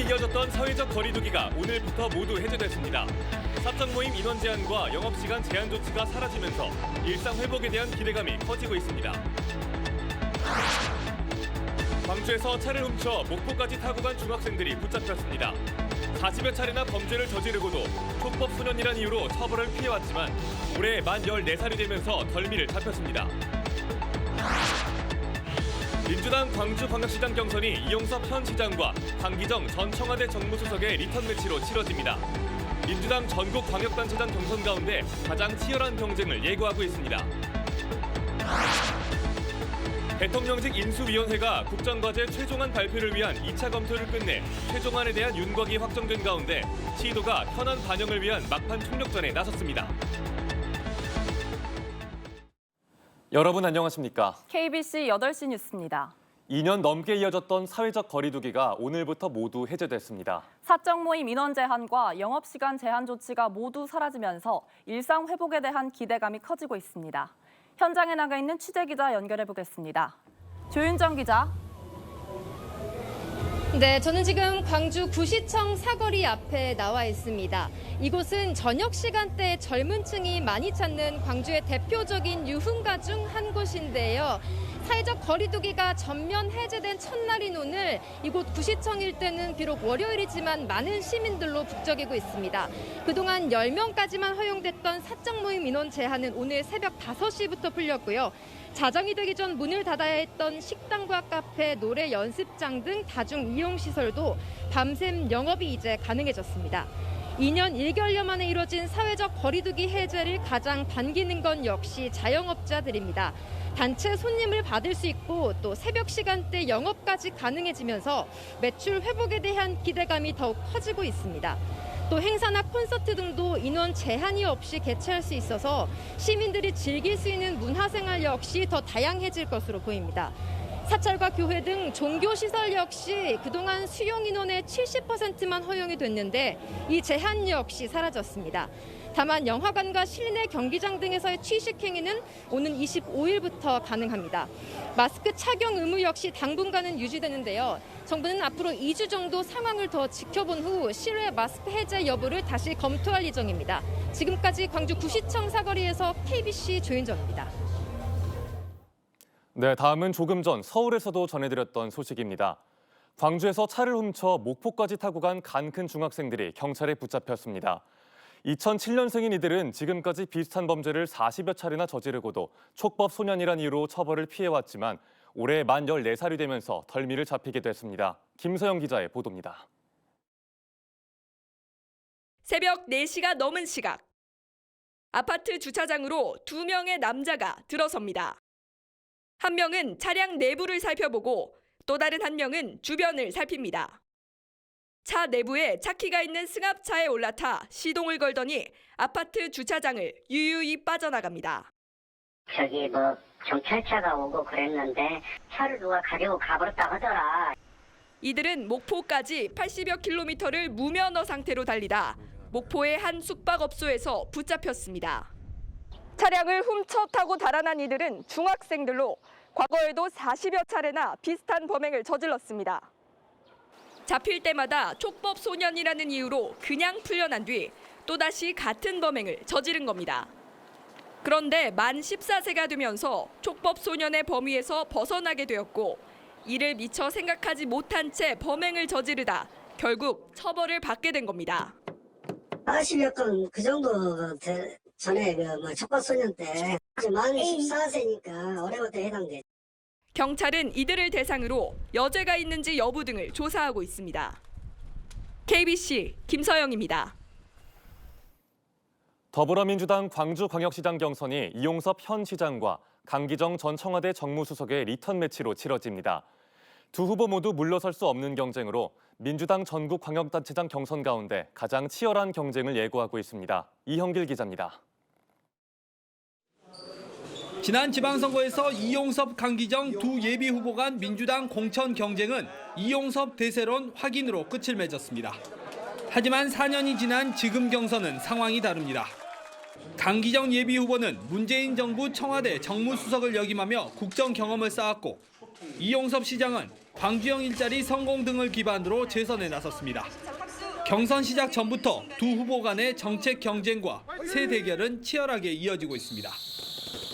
이어졌던 사회적 거리두기가 오늘부터 모두 해제됐습니다. 사적 모임 인원 제한과 영업시간 제한 조치가 사라지면서 일상 회복에 대한 기대감이 커지고 있습니다. 광주에서 차를 훔쳐 목포까지 타고 간 중학생들이 붙잡혔습니다. 40여 차례나 범죄를 저지르고도 촉법 소년이란 이유로 처벌을 피해왔지만 올해 만 14살이 되면서 덜미를 잡혔습니다. 민주당 광주광역시장 경선이 이용섭 현 시장과 강기정 전 청와대 정무수석의 리턴 매치로 치러집니다. 민주당 전국 광역단체장 경선 가운데 가장 치열한 경쟁을 예고하고 있습니다. 대통령직 인수위원회가 국정과제 최종안 발표를 위한 2차 검토를 끝내 최종안에 대한 윤곽이 확정된 가운데 시도가 현안 반영을 위한 막판 총력전에 나섰습니다. 여러분 안녕하십니까? KBC 8시 뉴스입니다. 2년 넘게 이어졌던 사회적 거리두기가 오늘부터 모두 해제됐습니다. 사적 모임 인원 제한과 영업시간 제한 조치가 모두 사라지면서 일상 회복에 대한 기대감이 커지고 있습니다. 현장에 나가 있는 취재기자 연결해 보겠습니다. 조윤정 기자. 네, 저는 지금 광주 구시청 사거리 앞에 나와 있습니다. 이곳은 저녁 시간대에 젊은 층이 많이 찾는 광주의 대표적인 유흥가 중 한 곳인데요. 사회적 거리두기가 전면 해제된 첫날인 오늘 이곳 구시청 일대는 비록 월요일이지만 많은 시민들로 북적이고 있습니다. 그동안 10명까지만 허용됐던 사적 모임 인원 제한은 오늘 새벽 5시부터 풀렸고요. 자정이 되기 전 문을 닫아야 했던 식당과 카페, 노래 연습장 등 다중 이용 시설도 밤샘 영업이 이제 가능해졌습니다. 2년 1개월여 만에 이뤄진 사회적 거리두기 해제를 가장 반기는 건 역시 자영업자들입니다. 단체 손님을 받을 수 있고 또 새벽 시간대 영업까지 가능해지면서 매출 회복에 대한 기대감이 더욱 커지고 있습니다. 또 행사나 콘서트 등도 인원 제한이 없이 개최할 수 있어서 시민들이 즐길 수 있는 문화생활 역시 더 다양해질 것으로 보입니다. 사찰과 교회 등 종교시설 역시 그동안 수용 인원의 70%만 허용이 됐는데 이 제한 역시 사라졌습니다. 다만 영화관과 실내 경기장 등에서의 취식 행위는 오는 25일부터 가능합니다. 마스크 착용 의무 역시 당분간은 유지되는데요. 정부는 앞으로 2주 정도 상황을 더 지켜본 후 실외 마스크 해제 여부를 다시 검토할 예정입니다. 지금까지 광주 구시청 사거리에서 KBC 조윤정입니다. 네, 다음은 조금 전 서울에서도 전해드렸던 소식입니다. 광주에서 차를 훔쳐 목포까지 타고 간 간 큰 중학생들이 경찰에 붙잡혔습니다. 2007년생인 이들은 지금까지 비슷한 범죄를 40여 차례나 저지르고도 촉법 소년이란 이유로 처벌을 피해왔지만 올해 만 14살이 되면서 덜미를 잡히게 됐습니다. 김서영 기자의 보도입니다. 새벽 4시가 넘은 시각. 아파트 주차장으로 2명의 남자가 들어섭니다. 한 명은 차량 내부를 살펴보고 또 다른 한 명은 주변을 살핍니다. 차 내부에 차키가 있는 승합차에 올라타 시동을 걸더니 아파트 주차장을 유유히 빠져나갑니다. 저기 경찰차가 오고 그랬는데 차를 누가 가지고 가버렸다 하더라. 이들은 목포까지 80여 킬로미터를 무면허 상태로 달리다 목포의 한 숙박업소에서 붙잡혔습니다. 차량을 훔쳐 타고 달아난 이들은 중학생들로 과거에도 40여 차례나 비슷한 범행을 저질렀습니다. 잡힐 때마다 촉법 소년이라는 이유로 그냥 풀려난 뒤 또다시 같은 범행을 저지른 겁니다. 그런데 만 14세가 되면서 촉법 소년의 범위에서 벗어나게 되었고 이를 미처 생각하지 못한 채 범행을 저지르다 결국 처벌을 받게 된 겁니다. 40여 건 그 정도 전에 촉법소년 때 만 14세니까 올해부터 해당돼. 경찰은 이들을 대상으로 여죄가 있는지 여부 등을 조사하고 있습니다. KBC 김서영입니다. 더불어민주당 광주광역시장 경선이 이용섭 현 시장과 강기정 전 청와대 정무수석의 리턴 매치로 치러집니다. 두 후보 모두 물러설 수 없는 경쟁으로 민주당 전국 광역단체장 경선 가운데 가장 치열한 경쟁을 예고하고 있습니다. 이형길 기자입니다. 지난 지방선거에서 이용섭, 강기정 두 예비 후보 간 민주당 공천 경쟁은 이용섭 대세론 확인으로 끝을 맺었습니다. 하지만 4년이 지난 지금 경선은 상황이 다릅니다. 강기정 예비 후보는 문재인 정부 청와대 정무수석을 역임하며 국정 경험을 쌓았고 이용섭 시장은 광주형 일자리 성공 등을 기반으로 재선에 나섰습니다. 경선 시작 전부터 두 후보 간의 정책 경쟁과 새 대결은 치열하게 이어지고 있습니다.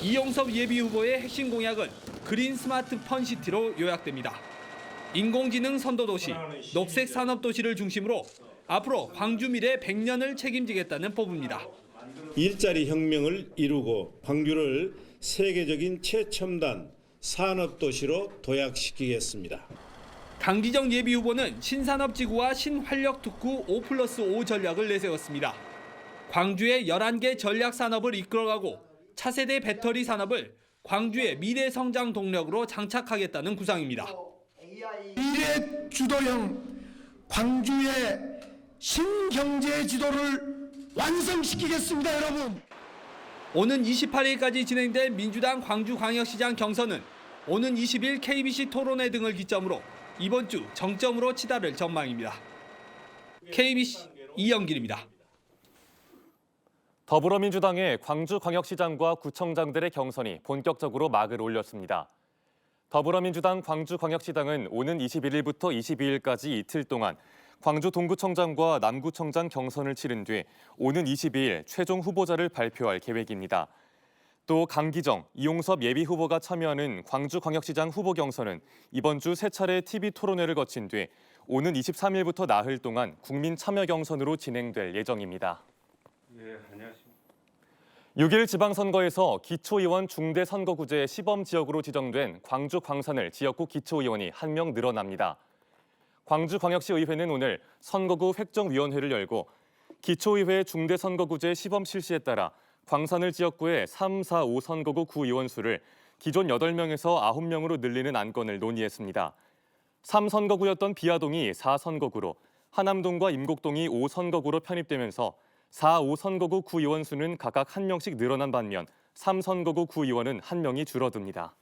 이용섭 예비후보의 핵심 공약은 그린 스마트 펀시티로 요약됩니다. 인공지능 선도도시, 녹색 산업도시를 중심으로 앞으로 광주 미래 100년을 책임지겠다는 포부입니다. 일자리 혁명을 이루고 광주를 세계적인 최첨단 산업도시로 도약시키겠습니다. 강기정 예비후보는 신산업지구와 신활력특구 5+5 전략을 내세웠습니다. 광주의 11개 전략산업을 이끌어가고 차세대 배터리 산업을 광주의 미래 성장 동력으로 장착하겠다는 구상입니다. 미래 주도형 광주의 신경제 지도를 완성시키겠습니다, 여러분. 오는 28일까지 진행될 민주당 광주광역시장 경선은 오는 20일 KBC 토론회 등을 기점으로 이번 주 정점으로 치달을 전망입니다. KBC 이영길입니다. 더불어민주당의 광주광역시장과 구청장들의 경선이 본격적으로 막을 올렸습니다. 더불어민주당 광주광역시당은 오는 21일부터 22일까지 이틀 동안 광주 동구청장과 남구청장 경선을 치른 뒤 오는 22일 최종 후보자를 발표할 계획입니다. 또 강기정, 이용섭 예비후보가 참여하는 광주광역시장 후보 경선은 이번 주 세 차례 TV 토론회를 거친 뒤 오는 23일부터 나흘 동안 국민 참여 경선으로 진행될 예정입니다. 네, 안녕하십니까. 6일 지방선거에서 기초의원 중대선거구제 시범지역으로 지정된 광주 광산을 지역구 기초의원이 1명 늘어납니다. 광주광역시의회는 오늘 선거구 획정위원회를 열고 기초의회 중대선거구제 시범 실시에 따라 광산을 지역구의 3, 4, 5 선거구 구의원 수를 기존 8명에서 9명으로 늘리는 안건을 논의했습니다. 3선거구였던 비아동이 4선거구로, 하남동과 임곡동이 5선거구로 편입되면서 4, 5선거구 구의원 수는 각각 1명씩 늘어난 반면 3선거구 구의원은 1명이 줄어듭니다.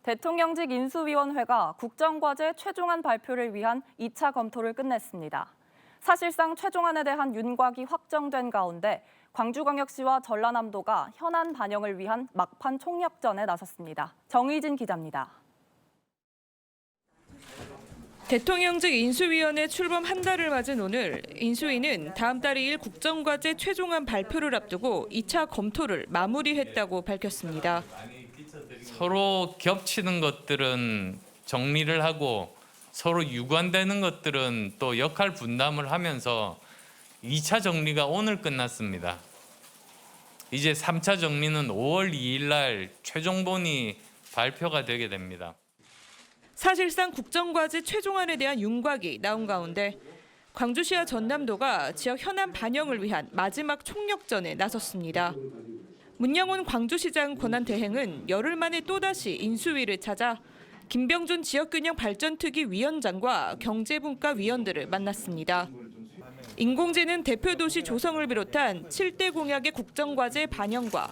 대통령직 인수위원회가 국정과제 최종안 발표를 위한 2차 검토를 끝냈습니다. 사실상 최종안에 대한 윤곽이 확정된 가운데 광주광역시와 전라남도가 현안 반영을 위한 막판 총력전에 나섰습니다. 정의진 기자입니다. 대통령직 인수위원회 출범 한 달을 맞은 오늘 인수위는 다음 달 2일 국정과제 최종안 발표를 앞두고 2차 검토를 마무리했다고 밝혔습니다. 서로 겹치는 것들은 정리를 하고 서로 유관되는 것들은 또 역할 분담을 하면서 2차 정리가 오늘 끝났습니다. 이제 3차 정리는 5월 2일 날 최종본이 발표가 되게 됩니다. 사실상 국정과제 최종안에 대한 윤곽이 나온 가운데 광주시와 전남도가 지역 현안 반영을 위한 마지막 총력전에 나섰습니다. 문영훈 광주시장 권한대행은 열흘 만에 또다시 인수위를 찾아 김병준 지역균형발전특위 위원장과 경제분과위원들을 만났습니다. 인공지능 대표도시 조성을 비롯한 7대 공약의 국정과제 반영과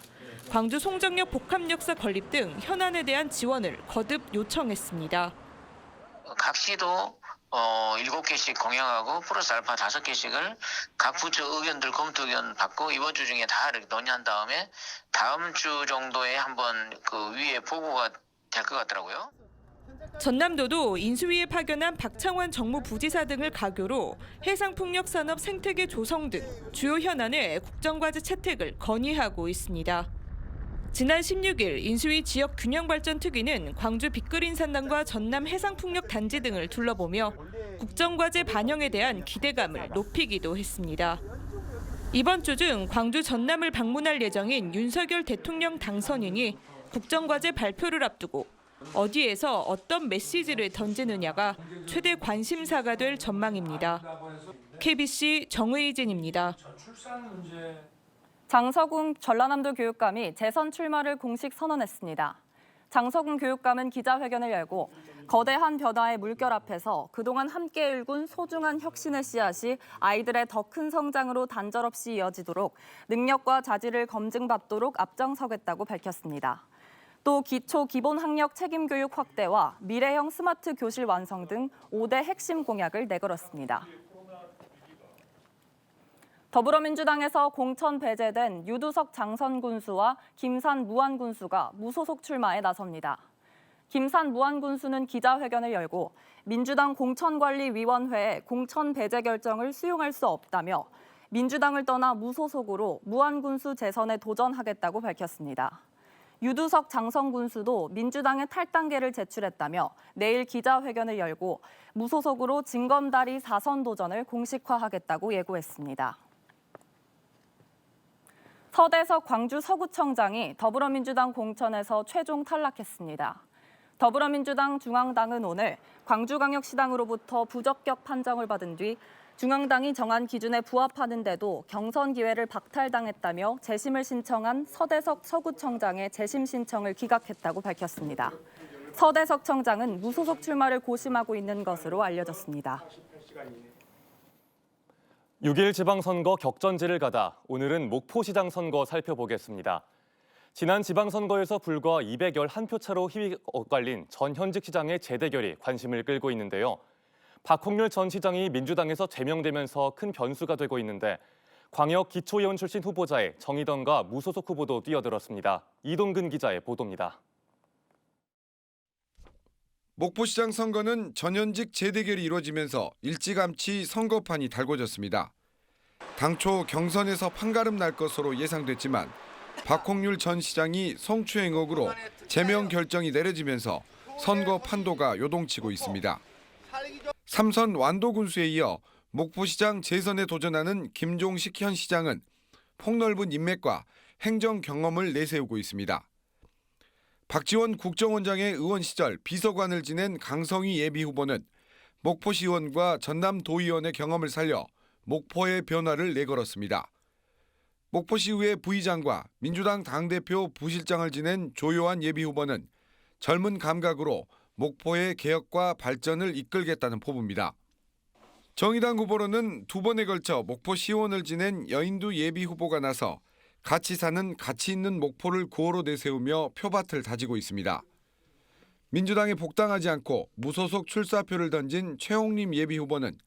광주 송정역 복합역사 건립 등 현안에 대한 지원을 거듭 요청했습니다. 각 시도 7개씩 공약하고 플러스 알파 5개씩을 각 부처 의견들 검토 의견 받고 이번 주 중에 다 이렇게 논의한 다음에 다음 주 정도에 한번 그 위에 보고가 될 것 같더라고요. 전남도도 인수위에 파견한 박창환 정무부지사 등을 가교로 해상풍력산업 생태계 조성 등 주요 현안의 국정과제 채택을 건의하고 있습니다. 지난 16일 인수위 지역균형발전특위는 광주 빅그린산단과 전남 해상풍력단지 등을 둘러보며 국정과제 반영에 대한 기대감을 높이기도 했습니다. 이번 주 중 광주 전남을 방문할 예정인 윤석열 대통령 당선인이 국정과제 발표를 앞두고 어디에서 어떤 메시지를 던지느냐가 최대 관심사가 될 전망입니다. KBC 정의진입니다. 장서군 전라남도 교육감이 재선 출마를 공식 선언했습니다. 장서군 교육감은 기자회견을 열고 거대한 변화의 물결 앞에서 그동안 함께 일군 소중한 혁신의 씨앗이 아이들의 더 큰 성장으로 단절없이 이어지도록 능력과 자질을 검증받도록 앞장서겠다고 밝혔습니다. 또 기초 기본 학력 책임 교육 확대와 미래형 스마트 교실 완성 등 5대 핵심 공약을 내걸었습니다. 더불어민주당에서 공천 배제된 유두석 장선 군수와 김산 무한 군수가 무소속 출마에 나섭니다. 김산 무한 군수는 기자회견을 열고 민주당 공천관리위원회의 공천 배제 결정을 수용할 수 없다며 민주당을 떠나 무소속으로 무한 군수 재선에 도전하겠다고 밝혔습니다. 유두석 장선 군수도 민주당의 탈당계를 제출했다며 내일 기자회견을 열고 무소속으로 징검다리 4선 도전을 공식화하겠다고 예고했습니다. 서대석 광주 서구청장이 더불어민주당 공천에서 최종 탈락했습니다. 더불어민주당 중앙당은 오늘 광주광역시당으로부터 부적격 판정을 받은 뒤 중앙당이 정한 기준에 부합하는데도 경선 기회를 박탈당했다며 재심을 신청한 서대석 서구청장의 재심 신청을 기각했다고 밝혔습니다. 서대석 청장은 무소속 출마를 고심하고 있는 것으로 알려졌습니다. 6일 지방선거 격전지를 가다 오늘은 목포시장 선거 살펴보겠습니다. 지난 지방선거에서 불과 211표 차로 희위 엇갈린 전 현직 시장의 재대결이 관심을 끌고 있는데요. 박홍률 전 시장이 민주당에서 제명되면서 큰 변수가 되고 있는데 광역 기초의원 출신 후보자의 정의던과 무소속 후보도 뛰어들었습니다. 이동근 기자의 보도입니다. 목포시장 선거는 전현직 재대결이 이루어지면서 일찌감치 선거판이 달궈졌습니다. 당초 경선에서 판가름 날 것으로 예상됐지만 박홍률 전 시장이 성추행 의혹으로 제명 결정이 내려지면서 선거 판도가 요동치고 있습니다. 삼선 완도군수에 이어 목포시장 재선에 도전하는 김종식 현 시장은 폭넓은 인맥과 행정 경험을 내세우고 있습니다. 박지원 국정원장의 의원 시절 비서관을 지낸 강성희 예비후보는 목포시의원과 전남도의원의 경험을 살려 목포의 변화를 내걸었습니다. 목포시의회 부의장과 민주당 당대표 부실장을 지낸 조요한 예비후보는 젊은 감각으로 목포의 개혁과 발전을 이끌겠다는 포부입니다. 정의당 후보로는 두 번에 걸쳐 목포시의원을 지낸 여인두 예비후보가 나서 같이 사는 가치 있는 목포를 구호로 내세우며 표밭을 다지고 있습니다. 민주당에 복당하지 않고 무소속 출사표를 던진 최홍림 예비후보는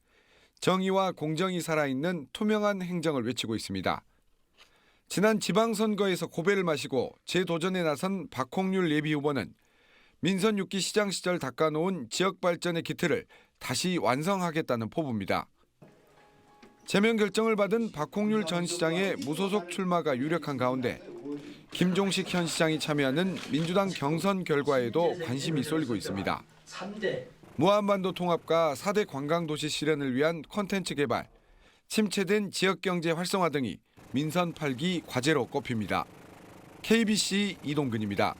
정의와 공정이 살아있는 투명한 행정을 외치고 있습니다. 지난 지방선거에서 고배를 마시고 재도전에 나선 박홍률 예비후보는 민선 6기 시장 시절 닦아놓은 지역발전의 기틀을 다시 완성하겠다는 포부입니다. 제명 결정을 받은 박홍률 전 시장의 무소속 출마가 유력한 가운데 김종식 현 시장이 참여하는 민주당 경선 결과에도 관심이 쏠리고 있습니다. 무한반도 통합과 4대 관광도시 실현을 위한 콘텐츠 개발, 침체된 지역경제 활성화 등이 민선 8기 과제로 꼽힙니다. KBC 이동근입니다.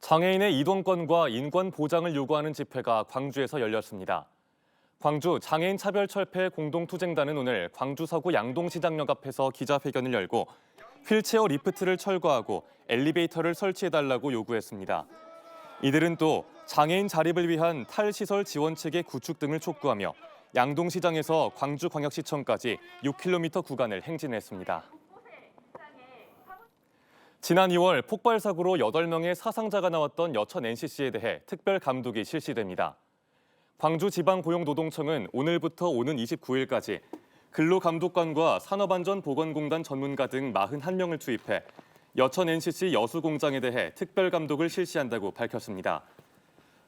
장애인의 이동권과 인권 보장을 요구하는 집회가 광주에서 열렸습니다. 광주 장애인 차별철폐 공동투쟁단은 오늘 광주 서구 양동시장역 앞에서 기자회견을 열고 휠체어 리프트를 철거하고 엘리베이터를 설치해달라고 요구했습니다. 이들은 또 장애인 자립을 위한 탈시설 지원체계 구축 등을 촉구하며 양동시장에서 광주광역시청까지 6km 구간을 행진했습니다. 지난 2월 폭발 사고로 8명의 사상자가 나왔던 여천 NCC에 대해 특별 감독이 실시됩니다. 광주지방고용노동청은 오늘부터 오는 29일까지 근로감독관과 산업안전보건공단 전문가 등 41명을 투입해 여천 NCC 여수공장에 대해 특별 감독을 실시한다고 밝혔습니다.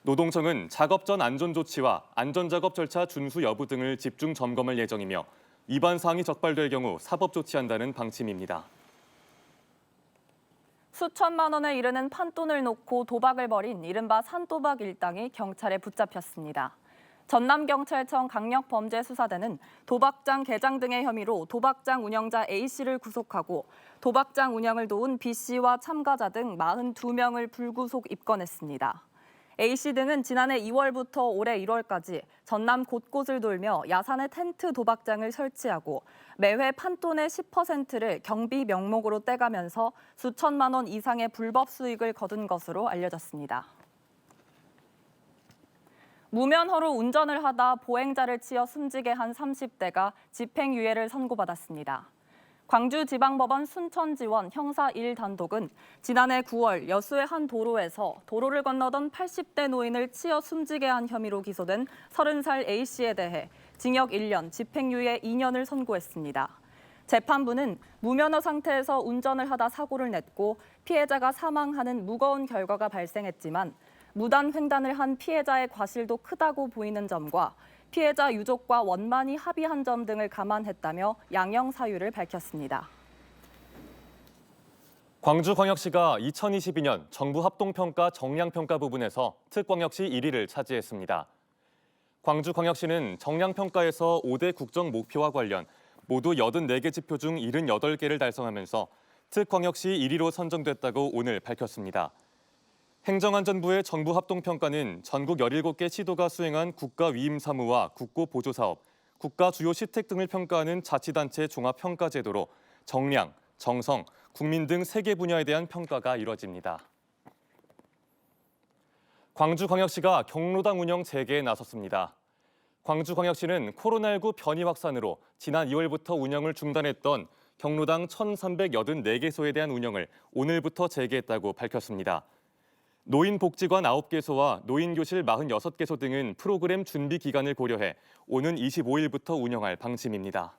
노동청은 작업 전 안전조치와 안전작업 절차 준수 여부 등을 집중 점검할 예정이며 위반 사항이 적발될 경우 사법 조치한다는 방침입니다. 수천만 원에 이르는 판돈을 놓고 도박을 벌인 이른바 산도박 일당이 경찰에 붙잡혔습니다. 전남경찰청 강력범죄수사대는 도박장 개장 등의 혐의로 도박장 운영자 A씨를 구속하고 도박장 운영을 도운 B씨와 참가자 등 42명을 불구속 입건했습니다. A씨 등은 지난해 2월부터 올해 1월까지 전남 곳곳을 돌며 야산에 텐트 도박장을 설치하고 매회 판돈의 10%를 경비 명목으로 떼가면서 수천만 원 이상의 불법 수익을 거둔 것으로 알려졌습니다. 무면허로 운전을 하다 보행자를 치어 숨지게 한 30대가 집행유예를 선고받았습니다. 광주지방법원 순천지원 형사 1단독은 지난해 9월 여수의 한 도로에서 도로를 건너던 80대 노인을 치어 숨지게 한 혐의로 기소된 30살 A씨에 대해 징역 1년, 집행유예 2년을 선고했습니다. 재판부는 무면허 상태에서 운전을 하다 사고를 냈고 피해자가 사망하는 무거운 결과가 발생했지만 무단 횡단을 한 피해자의 과실도 크다고 보이는 점과 피해자 유족과 원만히 합의한 점 등을 감안했다며 양형 사유를 밝혔습니다. 광주광역시가 2022년 정부 합동평가 정량평가 부분에서 특광역시 1위를 차지했습니다. 광주광역시는 정량평가에서 5대 국정 목표와 관련 모두 84개 지표 중 78개를 달성하면서 특광역시 1위로 선정됐다고 오늘 밝혔습니다. 행정안전부의 정부 합동평가는 전국 17개 시도가 수행한 국가위임사무와 국고보조사업, 국가 주요 시택 등을 평가하는 자치단체 종합평가제도로 정량, 정성, 국민 등 3개 분야에 대한 평가가 이뤄집니다. 광주광역시가 경로당 운영 재개에 나섰습니다. 광주광역시는 코로나19 변이 확산으로 지난 2월부터 운영을 중단했던 경로당 1,384개소에 대한 운영을 오늘부터 재개했다고 밝혔습니다. 노인복지관 9개소와 노인교실 46개소 등은 프로그램 준비 기간을 고려해 오는 25일부터 운영할 방침입니다.